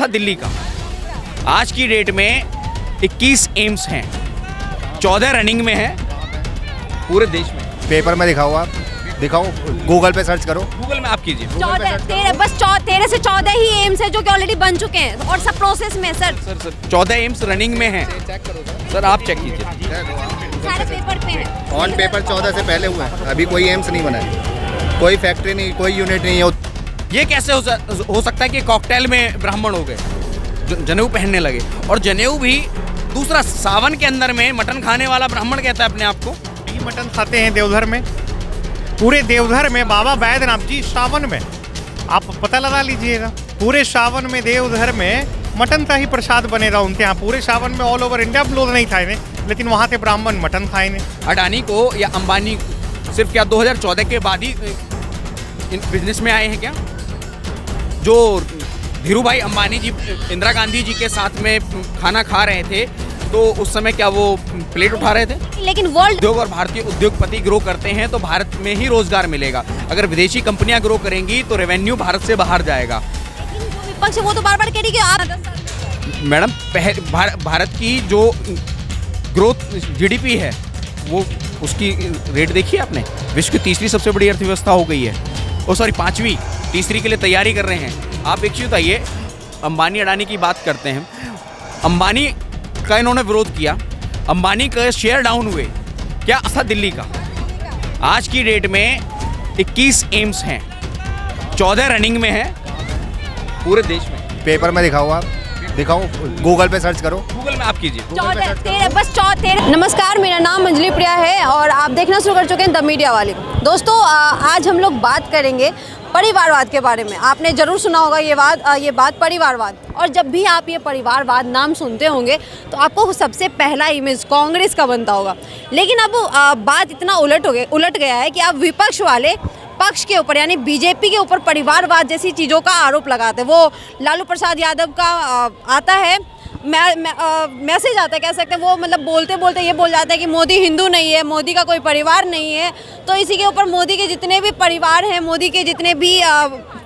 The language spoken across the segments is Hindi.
था दिल्ली का। आज की डेट में 21 एम्स हैं, 14 रनिंग में है पूरे देश में। पेपर में दिखाओ, आप दिखाओ, गूगल पे सर्च करो। गूगल में आप कीजिए। 13 से 14 ही एम्स है जो कि ऑलरेडी बन चुके हैं और सब प्रोसेस में। सर 14 एम्स रनिंग में हैं। सर आप चेक कीजिए, सारे पेपर पे हैं। ऑन पेपर 14 से पहले हुआ है, अभी कोई एम्स नहीं बना है, कोई फैक्ट्री नहीं, कोई यूनिट नहीं है। ये कैसे हो सकता है कि कॉकटेल में ब्राह्मण हो गए, जनेऊ पहनने लगे? और जनेऊ भी दूसरा, सावन के अंदर में मटन खाने वाला ब्राह्मण कहता है अपने आप को। मटन खाते हैं देवघर में, पूरे देवघर में बाबा बैद्यनाथ जी सावन में, आप पता लगा लीजिएगा, पूरे सावन में देवघर में मटन का ही प्रसाद बनेगा उनके यहाँ। पूरे सावन में ऑल ओवर इंडिया में लोग नहीं खाए, लेकिन वहाँ के ब्राह्मण मटन खाए ने। अडानी को या अंबानी सिर्फ क्या 2014 के बाद ही बिजनेस में आए हैं क्या? जो धीरू भाई अंबानी जी इंदिरा गांधी जी के साथ में खाना खा रहे थे, तो उस समय क्या वो प्लेट उठा रहे थे? लेकिन वर्ल्ड उद्योग और भारतीय उद्योगपति ग्रो करते हैं तो भारत में ही रोजगार मिलेगा। अगर विदेशी कंपनियां ग्रो करेंगी तो रेवेन्यू भारत से बाहर जाएगा। विपक्ष वो तो बार बार कह रही कि आप मैडम, भारत की जो ग्रोथ जीडीपी है, वो उसकी रेट देखिए आपने, विश्व की तीसरी सबसे बड़ी अर्थव्यवस्था हो गई है। ओ सॉरी, पांचवी, तीसरी के लिए तैयारी कर रहे हैं। आप एक चीज बताइए, अंबानी अडानी की बात करते हैं, अंबानी का इन्होंने विरोध किया, अंबानी का शेयर डाउन हुए, क्या था दिल्ली का? आज की डेट में 21 एम्स हैं, 14 रनिंग में है पूरे देश में। पेपर में दिखाओ, आप दिखाओ, गूगल पे सर्च करो। गूगल में आप कीजिए। 13। नमस्कार, मेरा नाम अंजलि प्रिया है और आप देखना शुरू कर चुके हैं द मीडिया वाले। दोस्तों, आज हम लोग बात करेंगे परिवारवाद के बारे में। आपने जरूर सुना होगा ये बात परिवारवाद। और जब भी आप ये परिवारवाद नाम सुनते होंगे तो आपको सबसे पहला इमेज कांग्रेस का बनता होगा। लेकिन अब बात इतना उलट गया है कि आप विपक्ष वाले पक्ष के ऊपर यानी बीजेपी के ऊपर परिवारवाद जैसी चीज़ों का आरोप लगाते हैं। वो लालू प्रसाद यादव का आता है मैसेज आता है, कह सकते हैं, वो मतलब बोलते बोलते ये बोल जाता है कि मोदी हिंदू नहीं है, मोदी का कोई परिवार नहीं है। तो इसी के ऊपर मोदी के जितने भी परिवार हैं, मोदी के जितने भी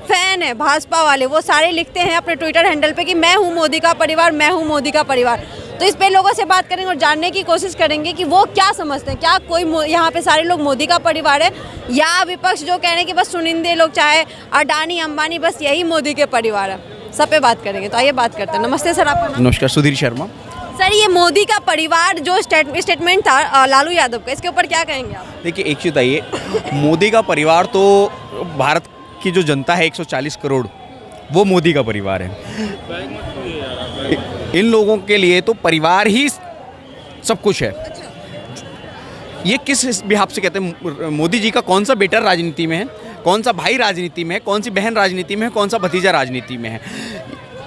फैन हैं भाजपा वाले, वो सारे लिखते हैं अपने ट्विटर हैंडल पे कि मैं हूँ मोदी का परिवार, मैं हूँ मोदी का परिवार। तो इस पे लोगों से बात करेंगे और जानने की कोशिश करेंगे कि वो क्या समझते हैं। क्या कोई यहाँ पे सारे लोग मोदी का परिवार है, या विपक्ष जो कह रहे हैं कि बस चुनिंदे लोग, चाहे अडानी अंबानी, बस यही मोदी के परिवार है। सब पे बात करेंगे, तो आइए बात करते हैं। नमस्ते सर, आपका नाम? नमस्कार, सुधीर शर्मा। सर, ये मोदी का परिवार जो स्टेटमेंट था लालू यादव का, इसके ऊपर क्या कहेंगे आप? देखिए, एक चीज़ बताइए, मोदी का परिवार तो भारत की जो जनता है 140 करोड़, वो मोदी का परिवार है। इन लोगों के लिए तो परिवार ही सब कुछ है। ये किस बिहाफ से कहते हैं? मोदी जी का कौन सा बेटा राजनीति में है, कौन सा भाई राजनीति में है, कौन सी बहन राजनीति में है, कौन सा भतीजा राजनीति में है?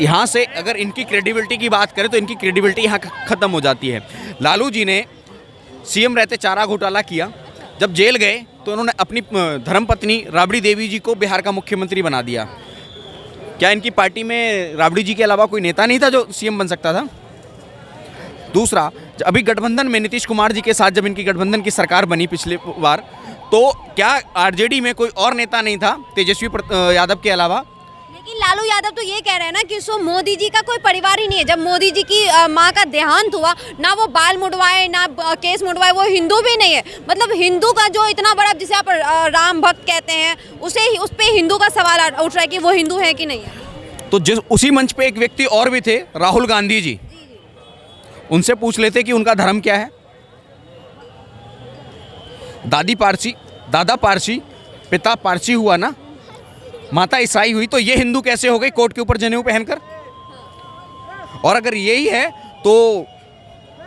यहाँ से अगर इनकी क्रेडिबिलिटी की बात करें तो इनकी क्रेडिबिलिटी यहाँ ख़त्म हो जाती है। लालू जी ने सीएम रहते चारा घोटाला किया, जब जेल गए तो उन्होंने अपनी धर्मपत्नी राबड़ी देवी जी को बिहार का मुख्यमंत्री बना दिया। क्या इनकी पार्टी में राबड़ी जी के अलावा कोई नेता नहीं था जो सीएम बन सकता था? दूसरा, अभी गठबंधन में नीतीश कुमार जी के साथ जब इनकी गठबंधन की सरकार बनी पिछले बार, तो क्या आरजेडी में कोई और नेता नहीं था तेजस्वी यादव के अलावा? लेकिन लालू यादव तो ये कह रहे हैं ना कि सो मोदी जी का कोई परिवार ही नहीं है। जब मोदी जी की माँ का देहांत हुआ, ना वो बाल मुड़वाए, ना केस मुड़वाए, वो हिंदू भी नहीं है। मतलब हिंदू का जो इतना बड़ा, जिसे आप राम भक्त कहते हैं, उस पे हिंदू का सवाल उठ रहा है कि वो हिंदू है कि नहीं है। तो उसी मंच पे एक व्यक्ति और भी थे, राहुल गांधी जी। उनसे पूछ लेते कि उनका धर्म क्या है। दादा पारसी, पिता पारसी हुआ ना, माता ईसाई हुई, तो ये हिंदू कैसे हो गई कोट के ऊपर जनेऊ पहनकर? और अगर यही है तो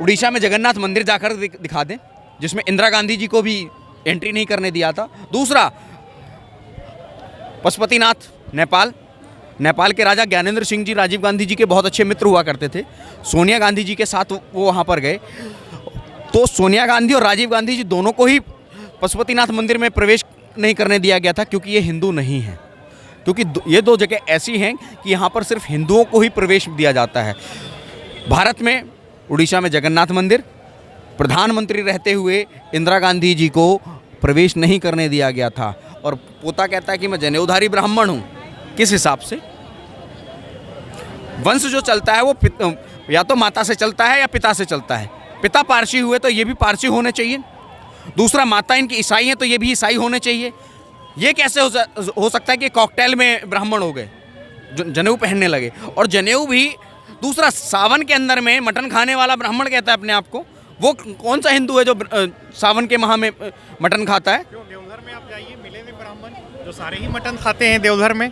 उड़ीसा में जगन्नाथ मंदिर जाकर दिखा दें, जिसमें इंदिरा गांधी जी को भी एंट्री नहीं करने दिया था। दूसरा, पशुपतिनाथ, नेपाल के राजा ज्ञानेंद्र सिंह जी राजीव गांधी जी के बहुत अच्छे मित्र हुआ करते थे। सोनिया गांधी जी के साथ वो वहाँ पर गए, तो सोनिया गांधी और राजीव गांधी जी दोनों को ही पशुपतिनाथ मंदिर में प्रवेश नहीं करने दिया गया था, क्योंकि ये हिंदू नहीं है। क्योंकि ये दो जगह ऐसी हैं कि यहाँ पर सिर्फ हिंदुओं को ही प्रवेश दिया जाता है। भारत में उड़ीसा में जगन्नाथ मंदिर, प्रधानमंत्री रहते हुए इंदिरा गांधी जी को प्रवेश नहीं करने दिया गया था। और पोता कहता है कि मैं जनेऊधारी ब्राह्मण हूँ। किस हिसाब से? वंश जो चलता है वो या तो माता से चलता है या पिता से चलता है। पिता पारसी हुए तो ये भी पारसी होने चाहिए। दूसरा, माता इनकी ईसाई हैं तो ये भी ईसाई होने चाहिए। ये कैसे हो सकता है कि कॉकटेल में ब्राह्मण हो गए, जनेऊ पहनने लगे? और जनेऊ भी दूसरा, सावन के अंदर में मटन खाने वाला ब्राह्मण कहता है अपने आप को। वो कौन सा हिंदू है जो सावन के माह में मटन खाता है? देवघर में आप जाइए, मिलेंगे ब्राह्मण जो सारे ही मटन खाते हैं देवघर में।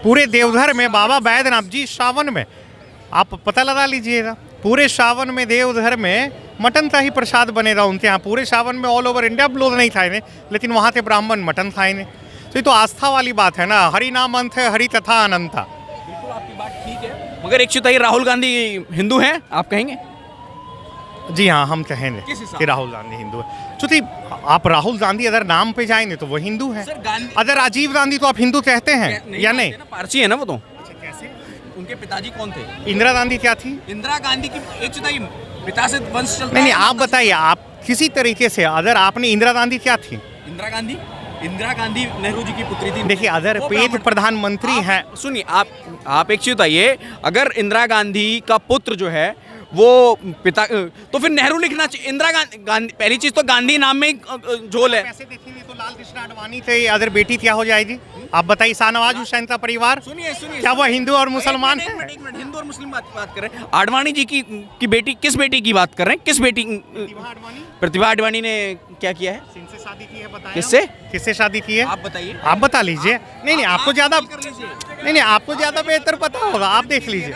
पूरे देवघर में बाबा बैद्यनाथ जी सावन में, आप पता लगा लीजिएगा, पूरे सावन में देवघर में मटन का ही प्रसाद बनेगा उनके यहाँ। पूरे सावन में ऑल ओवर इंडिया लोग नहीं खाए, लेकिन वहाँ के ब्राह्मण मटन खाए। तो ये तो आस्था वाली बात है ना। हरि नाम अंत है, हरि तथा अनंता। बिल्कुल आपकी बात ठीक है, मगर एक चीज, राहुल गांधी हिंदू हैं आप कहेंगे? जी हाँ, हम कहेंगे कि राहुल गांधी हिंदू है। चूंकि आप राहुल गांधी अगर नाम पे जाएंगे तो वो हिंदू है। अगर राजीव गांधी तो आप हिंदू कहते हैं या नहीं? पारसी है ना वो तो। कैसे? उनके पिताजी कौन थे? इंदिरा गांधी क्या थी? इंदिरा गांधी की एक चीज, पिता से वंश चलता है। नहीं, आप बताइए, आप किसी तरीके से अगर आपने, इंदिरा गांधी क्या थी? इंदिरा गांधी नेहरू जी की पुत्री थी। देखिए, अगर पेट प्रधानमंत्री हैं, सुनिए आप एक चीज बताइए, अगर इंदिरा गांधी का पुत्र जो है वो पिता, तो फिर नेहरू लिखना चाहिए। इंदिरा गांधी, पहली चीज तो गांधी नाम में झोल है। पैसे देखेंगे तो लाल कृष्ण आडवाणी थे, अगर बेटी क्या हो जाएगी? आप बताइए, शाहनवाज हुसैन का परिवार, सुनिए क्या वो हिंदू और मुसलमान है? एक मिनट, हिंदू और मुस्लिम बात कर रहे हैं। आडवाणी जी की बेटी, किस बेटी की बात कर रहे हैं? किस बेटी? प्रतिभा आडवाणी ने क्या किया है? किससे शादी की है बताइए? किससे शादी की है आप बताइए। आप बता लीजिए। नहीं, आपको ज्यादा, नहीं, आपको ज्यादा बेहतर पता होगा, आप देख लीजिए।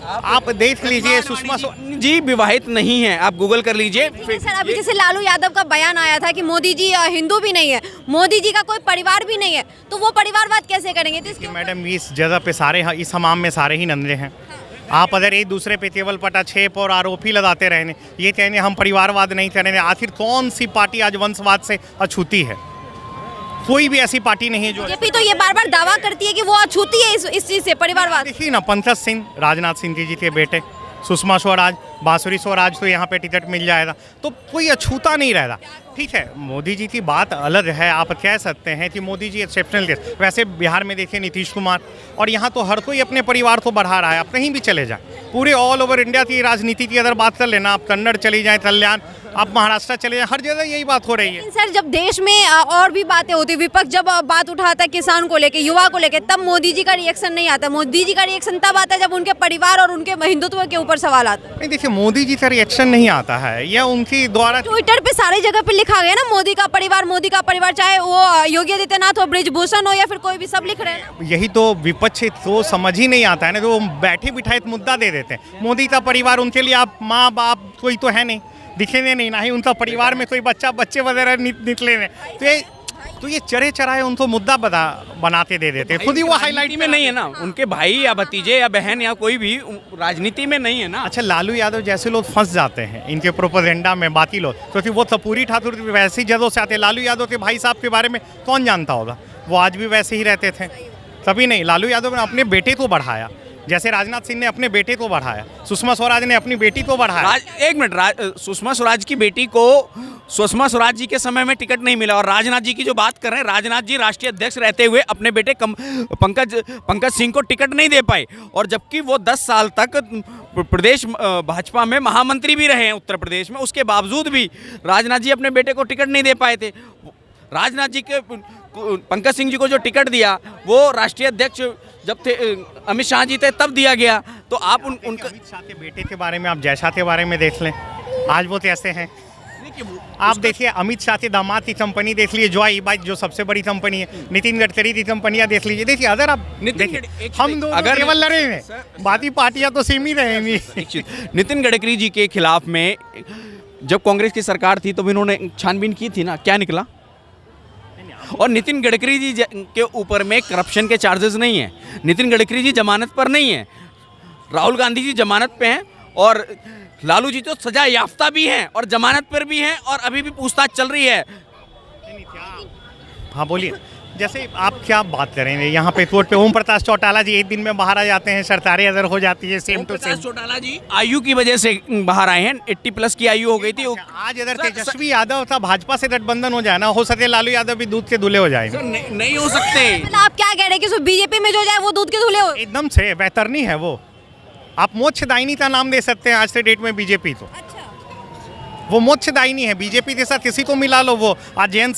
आप देख लीजिए, सुषमा जी विवाहित नहीं है, आप गूगल कर लीजिए। सर, अभी जैसे लालू यादव का बयान आया था कि मोदी जी हिंदू भी नहीं है, मोदी जी का कोई परिवार भी नहीं है, तो वो परिवारवाद कैसे करेंगे? तो इसके मैडम, इस जगह पे सारे, इस हमाम में सारे ही नंदे हैं। आप अगर एक दूसरे पे केवल पटाक्षेप और आरोपी लगाते रहने, ये कहने हम परिवारवाद नहीं करेंगे, आखिर कौन सी पार्टी आज वंशवाद से अछूती है? कोई भी ऐसी पार्टी नहीं है जो। बीजेपी तो ये बार बार दावा करती है कि वो अछूती है इस चीज से, परिवारवाद। देखिए ना, पंकज सिंह, राजनाथ सिंह जी के बेटे, सुषमा स्वराज, बांसुरी स्वराज, तो यहाँ पे टिकट मिल जाएगा, तो कोई अछूता नहीं रहेगा। ठीक है, मोदी जी की बात अलग है, आप कह सकते हैं कि मोदी जी एक्सेप्शनल केस। वैसे बिहार में देखिए नीतीश कुमार, और यहाँ तो हर कोई अपने परिवार को बढ़ा रहा है। आप कहीं भी चले जाएं, पूरे ऑल ओवर इंडिया की राजनीति की अगर बात कर लेना, आप कन्नड़ चली जाएं, कल्याण, आप महाराष्ट्र चले जाएं, हर जगह यही बात हो रही है। सर, जब देश में और भी बातें होती, विपक्ष जब बात उठाता है किसान को लेके, युवा को लेके, तब मोदी जी का रिएक्शन नहीं आता। मोदी जी का रिएक्शन तब आता है जब उनके परिवार और उनके हिंदुत्व के ऊपर सवाल आता है। नहीं, देखिए, मोदी जी का रिएक्शन नहीं आता है, यह उनकी द्वारा ट्विटर पे सारी जगह पे लिखा गया ना, मोदी का परिवार, चाहे वो योगी आदित्यनाथ हो, ब्रिजभूषण हो, या फिर कोई भी, सब लिख रहे हैं। यही तो विपक्ष तो समझ ही नहीं आता है ना, तो बैठे बिठाए मुद्दा दे देते हैं। मोदी का परिवार, उनके लिए आप माँ बाप कोई तो है नहीं, दिखेंगे नहीं, ना ही उनका परिवार में कोई बच्चे वगैरह निकले नहीं। तो ये चढ़े चढ़ाए उनको मुद्दा बनाते दे देते हैं, खुद ही वो हाईलाइट में नहीं है ना। उनके भाई या भतीजे या बहन या कोई भी राजनीति में नहीं है ना। अच्छा, लालू यादव जैसे लोग फंस जाते हैं इनके प्रोपेगेंडा में, बाकी लोग, क्योंकि वो तपूरी ठाकुर वैसे ही जगहों से आते हैं। लालू यादव के भाई साहब के बारे में कौन जानता होगा? वो आज भी वैसे ही रहते थे। तभी नहीं, लालू यादव ने अपने बेटे को बढ़ाया, जैसे राजनाथ सिंह ने अपने बेटे को बढ़ाया, सुषमा स्वराज ने अपनी बेटी को बढ़ाया। एक मिनट, सुषमा स्वराज की बेटी को सुषमा स्वराज जी के समय में टिकट नहीं मिला, और राजनाथ जी की जो बात कर रहे हैं, राजनाथ जी राष्ट्रीय अध्यक्ष रहते हुए अपने बेटे पंकज सिंह को टिकट नहीं दे पाए, और जबकि वो 10 साल तक प्रदेश भाजपा में महामंत्री भी रहे हैं उत्तर प्रदेश में, उसके बावजूद भी राजनाथ जी अपने बेटे को टिकट नहीं दे पाए थे। राजनाथ जी के पंकज सिंह जी को जो टिकट दिया, वो राष्ट्रीय अध्यक्ष जब थे अमित शाह जी थे तब दिया गया। तो आप उनका अमित शाह के बेटे के बारे में, आप जयशाह के बारे में देख लें, आज वो कैसे हैं। आप देखिए, अमित शाह के दामाद की कंपनी देख लीजिए, जॉय बाइक, जो सबसे बड़ी कंपनी है, नितिन गडकरी की कंपनियां देख लीजिए। देखिए, अगर आप देखिए, हम दोनों अगर केवल लड़े हैं, बाकी पार्टियां तो सीमित रहेंगी। नितिन गडकरी जी के खिलाफ में जब कांग्रेस की सरकार थी तो इन्होंने छानबीन की थी ना, क्या निकला? और नितिन गडकरी जी के ऊपर में करप्शन के चार्जेस नहीं है, नितिन गडकरी जी जमानत पर नहीं है, राहुल गांधी जी जमानत पे हैं, और लालू जी तो सजा याफ्ता भी हैं और जमानत पर भी हैं, और अभी भी पूछताछ चल रही है। हाँ बोलिए। जैसे आप क्या बात करेंगे यहाँ पे कोर्ट पे ओम प्रकाश चौटाला जी एक दिन में बाहर आ जाते हैं, सरतारे अदर हो जाती है, सेम टू सेम। चौटाला जी आयु की वजह से बाहर आए हैं, 80 प्लस की आयु हो गई थी। आज अगर तेजस्वी यादव था भाजपा से गठबंधन हो जाए ना, हो सके लालू यादव भी दूध के दूल्हे हो जाएंगे। नहीं हो सकते। मतलब आप क्या कह रहे हैं कि बीजेपी में जो जाए वो दूध के धुले हो? एकदम से बेहतर नहीं है वो। आप मोक्षदायिनी का नाम दे सकते हैं आज के डेट में बीजेपी, तो वो मोक्षदायिनी है। बीजेपी के साथ किसी को मिला लो, वो आज जयंत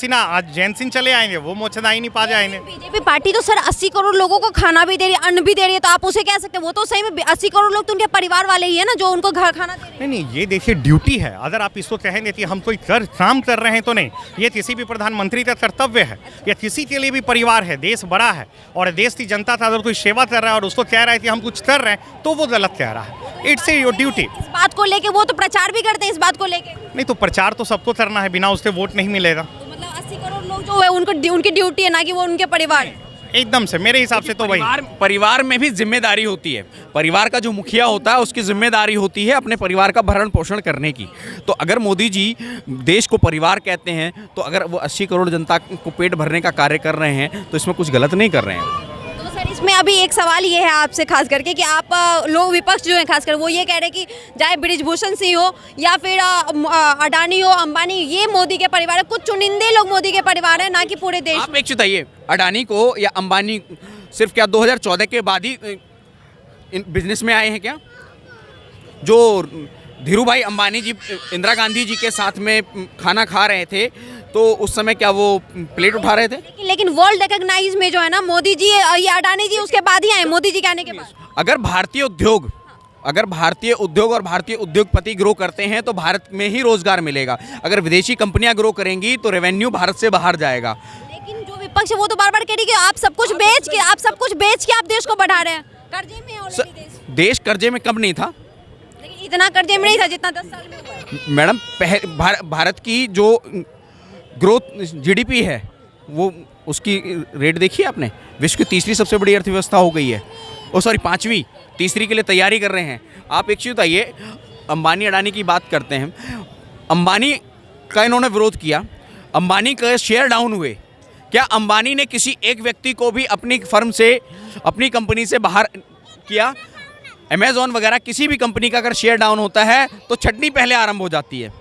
सिंह चले आएंगे, वो मोक्षदायिनी पा जाएंगे। बीजेपी पार्टी तो सर 80 करोड़ लोगों को खाना भी दे रही है, अन्न भी दे रही है, तो आप उसे कह सकते हैं वो तो सही में 80 करोड़ लोग तो उनके परिवार वाले ही है ना जो उनको घर खाना दे रहे हैं। नहीं, ये देखिए ड्यूटी है। अगर आप इसको कहेंगे कि हम कोई काम कर रहे हैं तो नहीं, ये किसी भी प्रधानमंत्री का कर्तव्य है, या किसी के लिए भी परिवार है। देश बड़ा है और देश की जनता का अगर कोई सेवा कर रहा है और उसको कह रहा है कि हम कुछ कर रहे हैं, तो वो गलत कह रहा है। It's your duty. इस बात को लेके वो तो प्रचार भी करते हैं, इस बात को लेके। नहीं तो प्रचार तो सबको करना है, बिना उससे वोट नहीं मिलेगा। तो मतलब 80 करोड़ लोग जो है उनको उनकी ड्यूटी है, ना कि वो उनके परिवार। एकदम से मेरे हिसाब से तो वही परिवार में भी जिम्मेदारी होती है। परिवार का जो मुखिया होता है उसकी जिम्मेदारी होती है अपने परिवार का भरण पोषण करने की। तो अगर मोदी जी देश को परिवार कहते हैं, तो अगर वो 80 करोड़ जनता को पेट भरने का कार्य कर रहे हैं तो इसमें कुछ गलत नहीं कर रहे हैं। तो सर इसमें अभी एक सवाल ये है आपसे खास करके कि आप लोग विपक्ष जो है खासकर वो ये कह रहे हैं कि चाहे बृजभूषण सिंह हो या फिर अडानी हो, अंबानी, ये मोदी के परिवार है। कुछ चुनिंदे लोग मोदी के परिवार है, ना कि पूरे देश। आप एक बताइए, अडानी को या अंबानी सिर्फ क्या 2014 के बाद ही बिजनेस में आए हैं क्या? जो धीरू भाई अंबानी जी इंदिरा गांधी जी के साथ में खाना खा रहे थे तो उस समय क्या वो प्लेट उठा रहे थे? लेकिन वर्ल्ड रिकॉग्नाइज में जो है ना मोदी जी, ये अडानी जी उसके बाद ही आए, मोदी जी के आने के बाद। अगर भारतीय उद्योग और भारतीय उद्योगपति ग्रो करते हैं तो भारत में ही रोजगार मिलेगा। अगर विदेशी कंपनियां ग्रो करेंगी तो रेवेन्यू भारत से बाहर जाएगा। लेकिन जो विपक्ष है वो तो बार बार कह रही है कि आप सब कुछ बेच के आप देश को बढ़ा रहे हैं। कर्जे में है ऑलरेडी देश कर्जे में कब नहीं था? लेकिन इतना कर्जे में नहीं था जितना 10 साल में हुआ है। मैडम, भारत की जो ग्रोथ जीडीपी है वो उसकी रेट देखिए आपने, विश्व की तीसरी सबसे बड़ी अर्थव्यवस्था हो गई है। पांचवी, तीसरी के लिए तैयारी कर रहे हैं। आप एक चीज़ बताइए, अंबानी अडानी की बात करते हैं, अंबानी का इन्होंने विरोध किया, अंबानी का शेयर डाउन हुए। क्या अंबानी ने किसी एक व्यक्ति को भी अपनी फर्म से, अपनी कंपनी से बाहर किया? अमेज़ॉन वगैरह किसी भी कंपनी का अगर शेयर डाउन होता है तो छटनी पहले आरंभ हो जाती है।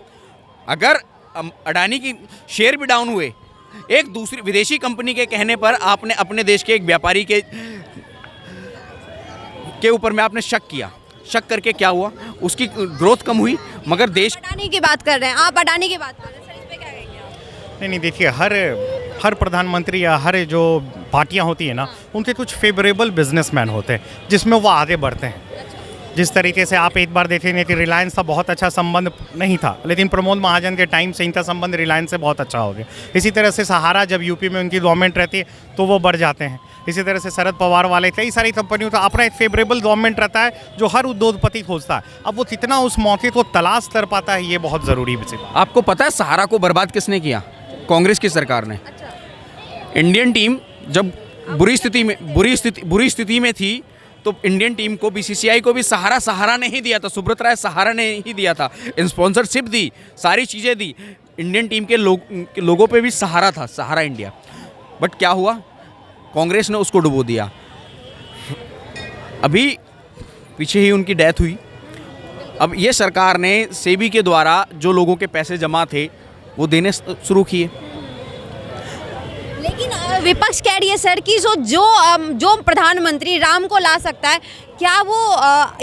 अगर अडानी की शेयर भी डाउन हुए, एक दूसरी विदेशी कंपनी के कहने पर आपने अपने देश के एक व्यापारी के ऊपर में आपने शक किया, शक करके क्या हुआ? उसकी ग्रोथ कम हुई। मगर देश अडानी की बात कर रहे हैं आप, अडानी की बात कर रहे हैं, सर इस पे क्या कहेंगे आप? नहीं, देखिए हर प्रधानमंत्री या हर जो पार्टियां होती है ना, उनके कुछ फेवरेबल बिजनेसमैन होते हैं जिसमें वो आगे बढ़ते हैं। जिस तरीके से आप एक बार देखेंगे कि रिलायंस का बहुत अच्छा संबंध नहीं था, लेकिन प्रमोद महाजन के टाइम से इनका संबंध रिलायंस से बहुत अच्छा हो गया। इसी तरह से सहारा, जब यूपी में उनकी गवर्नमेंट रहती है तो वो बढ़ जाते हैं। इसी तरह से शरद पवार वाले, कई सारी कंपनियों का अपना एक फेवरेबल गवर्नमेंट रहता है जो हर उद्योगपति खोजता है। अब वो कितना उस मौके को तलाश कर पाता है, ये बहुत ज़रूरी है। आपको पता है सहारा को बर्बाद किसने किया? कांग्रेस की सरकार ने। इंडियन टीम जब बुरी स्थिति में थी तो इंडियन टीम को, बीसीसीआई को भी सहारा नहीं दिया था, सुब्रत राय सहारा ने ही दिया था, स्पॉन्सरशिप दी, सारी चीज़ें दी। इंडियन टीम के लोगों पे भी सहारा था, सहारा इंडिया। बट क्या हुआ? कांग्रेस ने उसको डुबो दिया। अभी पीछे ही उनकी डेथ हुई। अब ये सरकार ने सेबी के द्वारा जो लोगों के पैसे जमा थे वो देने शुरू किए। लेकिन विपक्ष कह रही है सर कि जो प्रधानमंत्री राम को ला सकता है, क्या वो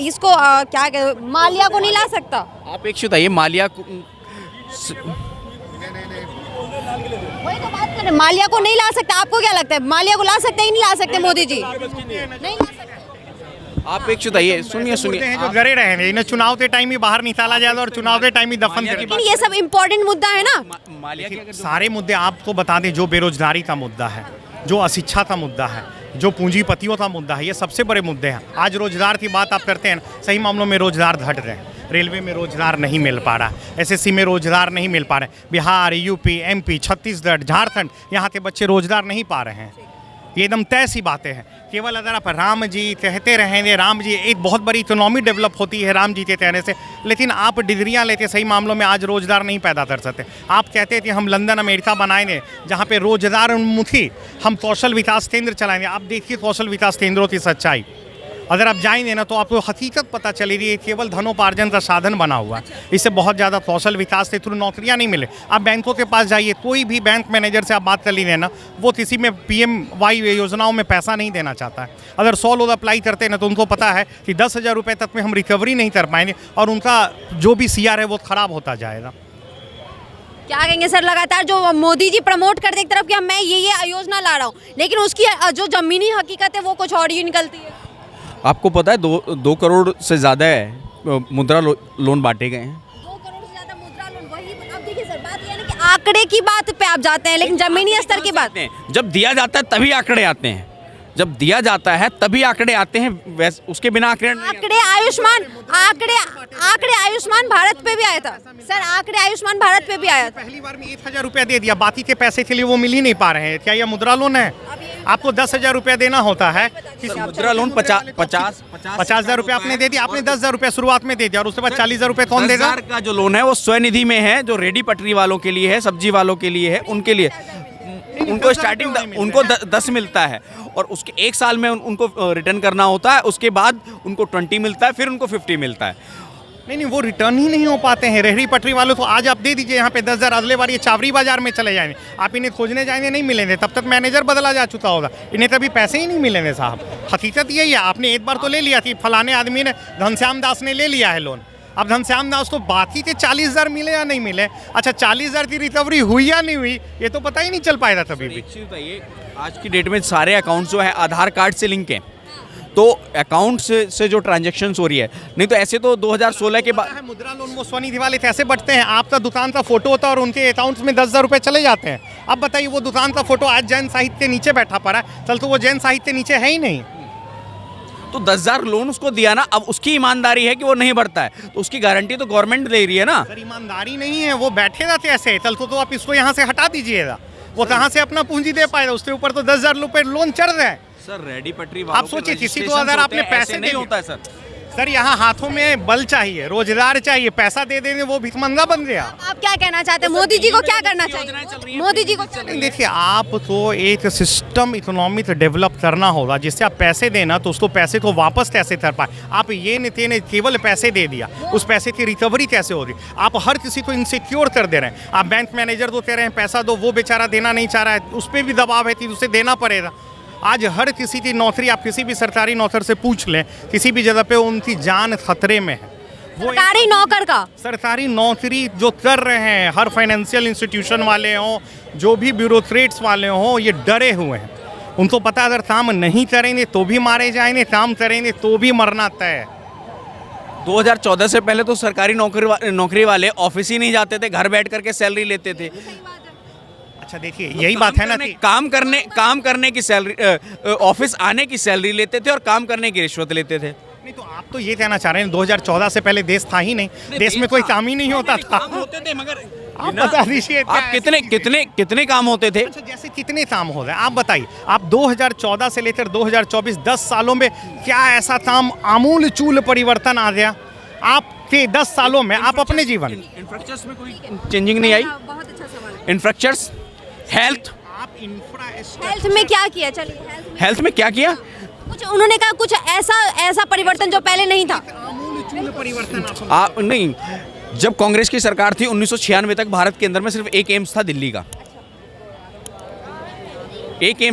इसको माल्या को नहीं ला सकता? आप एक बताइए, माल्या को वही तो बात कर रहे हैं, माल्या को नहीं ला सकता। आपको क्या लगता है माल्या को ला सकते हैं, नहीं ला सकते मोदी जी? नहीं ला सकते। आप एक बताइए, सुनिए जो गरे रहे हैं, इन्हें चुनाव के टाइम ही बाहर निकाला जाएगा और चुनाव के टाइम ही दफन करेंगे। लेकिन ये सब इम्पोर्टेंट मुद्दा है ना। सारे मुद्दे आपको बता दें, जो बेरोजगारी का मुद्दा है, जो अशिक्षा का मुद्दा है, जो पूंजीपतियों का मुद्दा है, ये सबसे बड़े मुद्दे हैं। आज रोजगार की बात आप करते हैं, सही मामलों में रोजगार घट रहे हैं। रेलवे में रोजगार नहीं मिल पा रहा, एसएससी में रोजगार नहीं मिल पा रहे, बिहार, यूपी, एमपी, छत्तीसगढ़, झारखंड, यहाँ के बच्चे रोजगार नहीं पा रहे हैं। ये एकदम तय सी बातें हैं केवल अगर आप राम जी कहते रहेंगे, राम जी, एक बहुत बड़ी इकोनॉमी डेवलप होती है राम जी के कहने से, लेकिन आप डिग्रियां लेते सही मामलों में आज रोजगार नहीं पैदा कर सकते। आप कहते थे हम लंदन अमेरिका बनाएंगे जहाँ पे रोजगार उन्मुखी हम कौशल विकास केंद्र चलाएंगे। आप देखिए कौशल विकास केंद्रों की सच्चाई, अगर आप जाएंगे ना तो आपको हकीकत पता चलेगी ये केवल धनोपार्जन का साधन बना हुआ है। इससे बहुत ज़्यादा कौशल विकास के थ्रू नौकरियां नहीं मिले। आप बैंकों के पास जाइए, कोई भी बैंक मैनेजर से आप बात कर लीजिए ना, वो किसी में PMY योजनाओं में पैसा नहीं देना चाहता है। अगर 100 लोग अप्लाई करते हैं ना तो उनको पता है कि 10,000 रुपये तक में हम रिकवरी नहीं कर पाएंगे और उनका जो भी CR है वो ख़राब होता जाएगा। क्या कहेंगे सर, लगातार जो मोदी जी प्रमोट करते एक तरफ कि मैं ये योजना ला रहा हूँ, लेकिन उसकी जो ज़मीनी हकीकत है वो कुछ और ही निकलती है। आपको पता है 2 करोड़ से ज़्यादा मुद्रा लोन बांटे गए हैं। 2 करोड़ से ज़्यादा मुद्रा लोन, वही अब देखिए सर, बात ये है ना कि आंकड़े की बात पे आप जाते हैं, लेकिन जमीनी स्तर की बात, जब दिया जाता है तभी आंकड़े आते हैं, जब दिया जाता है तभी आंकड़े आते हैं, वैसे उसके बिना आंकड़े आंकड़े आयुष्मान भारत पे भी आया था सर, आंकड़े आयुष्मान भारत पे भी आया था। पहली बार में 1,000 रुपया दे दिया, बाकी के पैसे के लिए वो मिल ही नहीं पा रहे हैं। क्या यह मुद्रा लोन है? आपको 10,000 रुपया देना होता है। मुद्रा लोन 50,000 रुपया आपने दे दिया, आपने 10,000 रुपया शुरुआत में दे दिया और उसके बाद 40,000 रुपया कौन देगा? 10,000 का जो लोन है वो स्वनिधि में है, जो रेडी पटरी वालों के लिए है, सब्जी वालों के लिए है, उनके लिए उनको स्टार्टिंग उनको 10 मिलता है और उसके 1 साल में उनको रिटर्न करना होता है, उसके बाद उनको 20 मिलता है, फिर उनको 50 मिलता है। नहीं, वो रिटर्न ही नहीं हो पाते हैं। रेहड़ी पटरी वालों को आज आप दे दीजिए यहाँ पे 10,000, अगले बार ये चावड़ी बाजार में चले जाएंगे, आप इन्हें खोजने जाएंगे नहीं मिलेंगे, तब तक मैनेजर बदला जा चुका होगा, इन्हें कभी पैसे ही नहीं मिलेंगे साहब। हकीकत यही है। आपने एक बार तो ले लिया थी, फलाने आदमी ने, घनश्याम दास ने ले लिया है लोन, अब घनश्याम दास को बाकी के 40,000 मिले या नहीं मिले, अच्छा 40,000 की रिकवरी हुई या नहीं हुई, ये तो पता ही नहीं चल पाएगा कभी भी। आज की डेट में सारे अकाउंट जो है आधार कार्ड से लिंक है, तो अकाउंट से जो ट्रांजैक्शंस हो रही है, नहीं तो ऐसे तो 2016 के बाद मुद्रा लोन वो स्वनिधि वाले कैसे बटते हैं, आपका दुकान का फोटो होता है और उनके अकाउंट्स में 10,000 रुपये चले जाते हैं। अब बताइए वो दुकान का फोटो आज जैन साहित्य के नीचे बैठा पड़ा है, कल तो वो जैन साहित्य नीचे है ही नहीं, तो 10,000 लोन उसको दिया ना, अब उसकी ईमानदारी है कि वो नहीं भरता है, तो उसकी गारंटी तो गवर्नमेंट दे रही है ना। सर ईमानदारी नहीं है, वो बैठे रहते ऐसे, कल तो आप इसको यहाँ से हटा दीजिएगा, वो कहाँ से अपना पूंजी दे पाएगा, उसके ऊपर तो 10,000 रुपये लोन चढ़ रहे हैं। सर रेडी पटरी आप सोचिए किसी को अगर आपने पैसे नहीं होता है सर, यहाँ हाथों में बल चाहिए, रोजगार चाहिए, पैसा दे देंगे वो भिखमंगा बन गया। आप क्या कहना चाहते हैं, मोदी जी को क्या करना चाहिए? मोदी जी को देखिए, आप तो एक सिस्टम इकोनॉमिक डेवलप करना होगा जिससे आप पैसे देना तो उसको पैसे को वापस कैसे कर पाए। आप ये नहीं केवल पैसे दे दिया, उस पैसे की रिकवरी कैसे हो रही, आप हर किसी को इनसिक्योर कर दे रहे हैं। आप बैंक मैनेजर को कह रहे हैं पैसा दो, वो बेचारा देना नहीं चाह रहा है, उस पर भी दबाव है कि उसे देना पड़ेगा। आज हर किसी की नौकरी, आप किसी भी सरकारी नौकर से पूछ लें, किसी भी जगह पे उनकी जान खतरे में है। वो सरकारी नौकर का, सरकारी नौकरी जो कर रहे हैं, हर फाइनेंशियल इंस्टीट्यूशन वाले हों, जो भी ब्यूरोक्रेट्स वाले हों, ये डरे हुए हैं। उनको पता अगर काम नहीं करेंगे तो भी मारे जाएंगे, काम करेंगे तो भी मरना तय है। 2014 से पहले तो सरकारी नौकरी वाले ऑफिस ही नहीं जाते थे, घर बैठ करके सैलरी लेते थे। अच्छा देखिए, यही बात है ना कि काम करने की सैलरी, ऑफिस आने की सैलरी लेते थे और काम करने की रिश्वत लेते थे। नहीं तो आप तो ये कहना चाह रहे हैं 2014 से पहले देश था ही नहीं, देश में कोई काम ही नहीं होता था। होते थे मगर आप बता दीजिए आप कितने काम होते थे। अच्छा जैसे कितने काम हो गए आप बताइए, आप 2014 से लेकर 2024 10 सालों में क्या ऐसा काम आमूल चूल परिवर्तन आ गया आपके 10 सालों में? आप अपने जीवन इंफ्रास्ट्रक्चर्स में कोई चेंजिंग नहीं आई? बहुत अच्छा सवाल। इंफ्रास्ट्रक्चर्स, हेल्थ, आप हेल्थ में क्या किया? चलिए हेल्थ में क्या किया? कुछ उन्होंने कहा कुछ ऐसा परिवर्तन जो पहले नहीं था। परिवर्तन आप नहीं, जब कांग्रेस की सरकार थी 1996 तक भारत के अंदर में सिर्फ एक एम्स था दिल्ली का, एक एम्स